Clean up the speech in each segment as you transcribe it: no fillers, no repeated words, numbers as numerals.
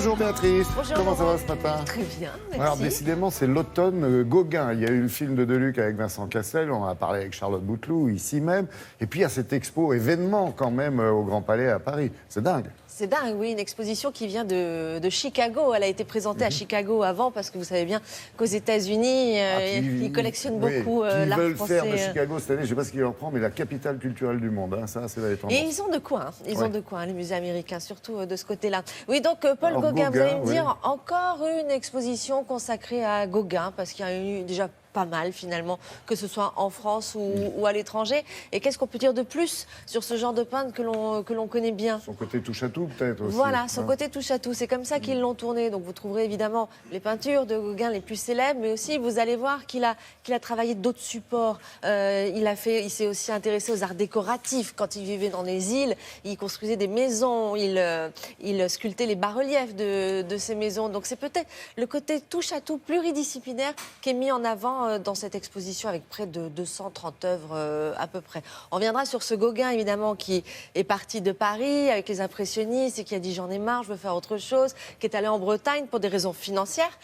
Bonjour Béatrice, Bonjour, comment ça Laurent. va ce matin? Très bien, merci. Alors décidément c'est l'automne Gauguin. Il y a eu le film de Deluc avec Vincent Cassel, on en a parlé avec Charlotte Bouteloup ici même. Et puis il y a cette expo événement quand même au Grand Palais à Paris. C'est dingue. C'est dingue, oui, une exposition qui vient de Chicago. Elle a été présentée à Chicago avant parce que vous savez bien qu'aux États-Unis, ils collectionnent beaucoup l'art Ils veulent français. faire de Chicago cette année, je ne sais pas ce qu'ils leur prend, mais la capitale culturelle du monde. Hein, ça, c'est la tendance. Et ils ont de quoi, hein. Ils ont de quoi, hein, les musées américains, surtout de ce côté-là. Oui, donc Paul Alors, Gauguin, vous allez me oui. dire, encore une exposition consacrée à Gauguin, parce qu'il y a eu déjà pas mal finalement, que ce soit en France ou à l'étranger. Et qu'est-ce qu'on peut dire de plus sur ce genre de peintre que l'on connaît bien? Son côté touche-à-tout peut-être aussi. Voilà, son côté touche-à-tout. C'est comme ça qu'ils l'ont tourné. Donc vous trouverez évidemment les peintures de Gauguin les plus célèbres, mais aussi vous allez voir qu'il a travaillé d'autres supports. Il s'est aussi intéressé aux arts décoratifs. Quand il vivait dans les îles, il construisait des maisons, il sculptait les bas-reliefs de ces maisons. Donc c'est peut-être le côté touche-à-tout pluridisciplinaire qui est mis en avant dans cette exposition avec près de 230 œuvres à peu près. On viendra sur ce Gauguin évidemment qui est parti de Paris avec les impressionnistes et qui a dit j'en ai marre, je veux faire autre chose, qui est allé en Bretagne pour des raisons financières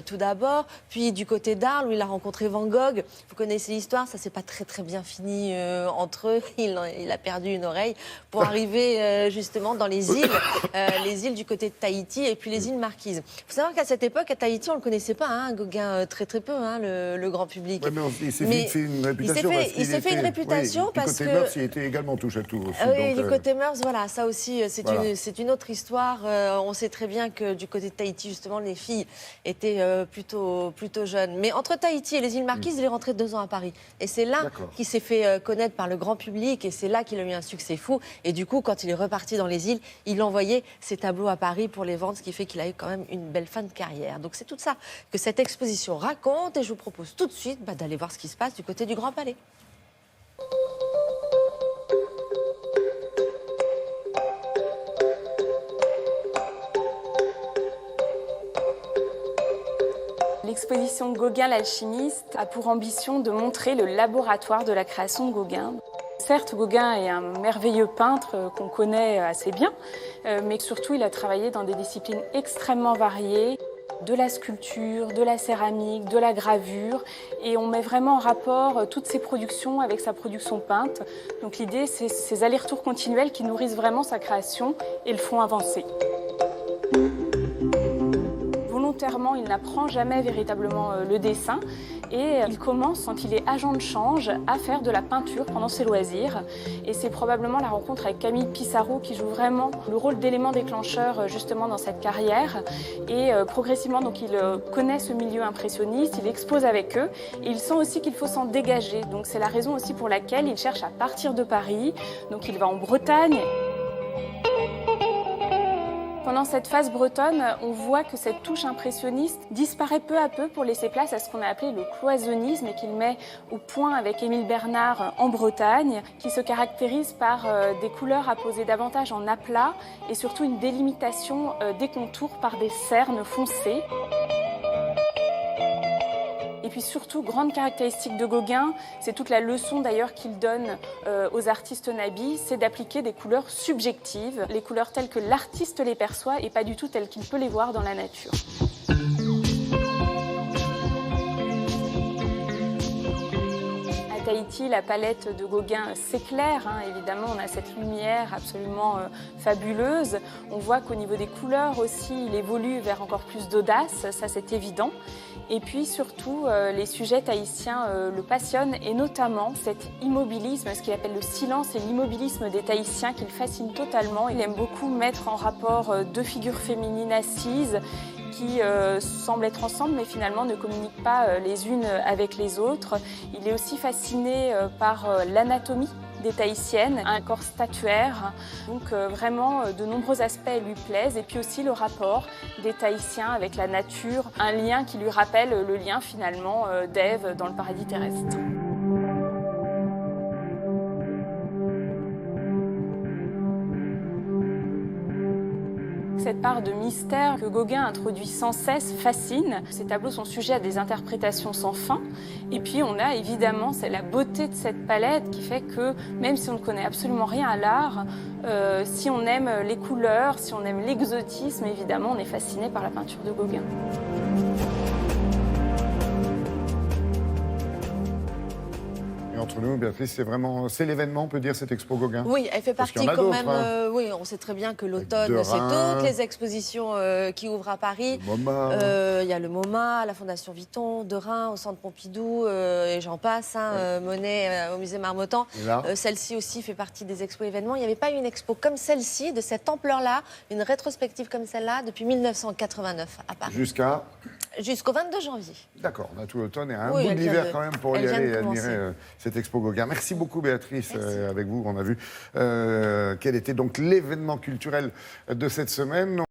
tout d'abord, puis du côté d'Arles où il a rencontré Van Gogh. Vous connaissez l'histoire, ça s'est pas très bien fini entre eux, il a perdu une oreille pour arriver justement dans les îles du côté de Tahiti et puis les îles Marquises. Il faut savoir qu'à cette époque, à Tahiti, on le connaissait pas, hein, Gauguin, très peu, hein, le grand public. Ouais, mais il s'est fait une réputation. Il s'est fait une réputation parce que... Du côté mœurs, il était également touche-à-tout aussi. Oui, du côté mœurs, voilà, ça aussi, c'est une autre histoire. On sait très bien que du côté de Tahiti, justement, les filles étaient plutôt jeunes. Mais entre Tahiti et les îles Marquises, il est rentré 2 ans à Paris. Et c'est là qu'il s'est fait connaître par le grand public et c'est là qu'il a eu un succès fou. Et du coup, quand il est reparti dans les îles, il envoyait ses tableaux à Paris pour les vendre, ce qui fait qu'il a eu quand même une belle fin de carrière. Donc c'est tout ça que cette exposition raconte et je vous propose tout de suite d'aller voir ce qui se passe du côté du Grand Palais. L'exposition Gauguin l'alchimiste a pour ambition de montrer le laboratoire de la création de Gauguin. Certes, Gauguin est un merveilleux peintre qu'on connaît assez bien, mais surtout il a travaillé dans des disciplines extrêmement variées, de la sculpture, de la céramique, de la gravure, et on met vraiment en rapport toutes ses productions avec sa production peinte. Donc l'idée, c'est ces allers-retours continuels qui nourrissent vraiment sa création et le font avancer. Volontairement, il n'apprend jamais véritablement le dessin et il commence, quand il est agent de change, à faire de la peinture pendant ses loisirs. Et c'est probablement la rencontre avec Camille Pissarro qui joue vraiment le rôle d'élément déclencheur justement dans cette carrière. Et progressivement, donc, il connaît ce milieu impressionniste, il expose avec eux et il sent aussi qu'il faut s'en dégager. Donc c'est la raison aussi pour laquelle il cherche à partir de Paris. Donc il va en Bretagne. Pendant cette phase bretonne, on voit que cette touche impressionniste disparaît peu à peu pour laisser place à ce qu'on a appelé le cloisonnisme et qu'il met au point avec Émile Bernard en Bretagne, qui se caractérise par des couleurs apposées davantage en aplat et surtout une délimitation des contours par des cernes foncées. Et puis surtout, grande caractéristique de Gauguin, c'est toute la leçon d'ailleurs qu'il donne aux artistes nabis, c'est d'appliquer des couleurs subjectives, les couleurs telles que l'artiste les perçoit et pas du tout telles qu'il peut les voir dans la nature. À Tahiti, la palette de Gauguin s'éclaire, hein, évidemment, on a cette lumière absolument fabuleuse. On voit qu'au niveau des couleurs aussi, il évolue vers encore plus d'audace, ça c'est évident. Et puis surtout, les sujets tahitiens le passionnent et notamment cet immobilisme, ce qu'il appelle le silence et l'immobilisme des Tahitiens qui le fascine totalement. Il aime beaucoup mettre en rapport 2 figures féminines assises qui semblent être ensemble mais finalement ne communiquent pas les unes avec les autres. Il est aussi fasciné par l'anatomie des Tahitiennes, un corps statuaire. Donc vraiment, de nombreux aspects lui plaisent. Et puis aussi le rapport des Tahitiens avec la nature, un lien qui lui rappelle le lien finalement d'Ève dans le paradis terrestre. cette part de mystère que Gauguin introduit sans cesse fascine. Ces tableaux sont sujets à des interprétations sans fin. Et puis on a évidemment, c'est la beauté de cette palette qui fait que même si on ne connaît absolument rien à l'art, si on aime les couleurs, si on aime l'exotisme, évidemment, on est fasciné par la peinture de Gauguin. Et entre nous, Béatrice, c'est l'événement, on peut dire, cette expo Gauguin. Oui, elle fait Parce qu'il partie y en a quand d'autres, même. Oui, on sait très bien que l'automne, De c'est Rhin. toutes les expositions qui ouvrent à Paris. Le MoMA. Il y a le MoMA, la Fondation Vuitton, de Rhin, au Centre Pompidou, et j'en passe, Monet au Musée Marmottan. Et là Celle-ci aussi fait partie des expos événements. Il n'y avait pas eu une expo comme celle-ci, de cette ampleur-là, une rétrospective comme celle-là, depuis 1989 à Paris. Jusqu'au 22 janvier. D'accord, on a tout l'automne et un Oui, bout de elle vient l'hiver de- quand même pour y elle vient aller de et admirer commencer. cette expo Gauguin. Merci beaucoup Béatrice. Merci. Avec vous, on a vu quel était donc l'événement culturel de cette semaine.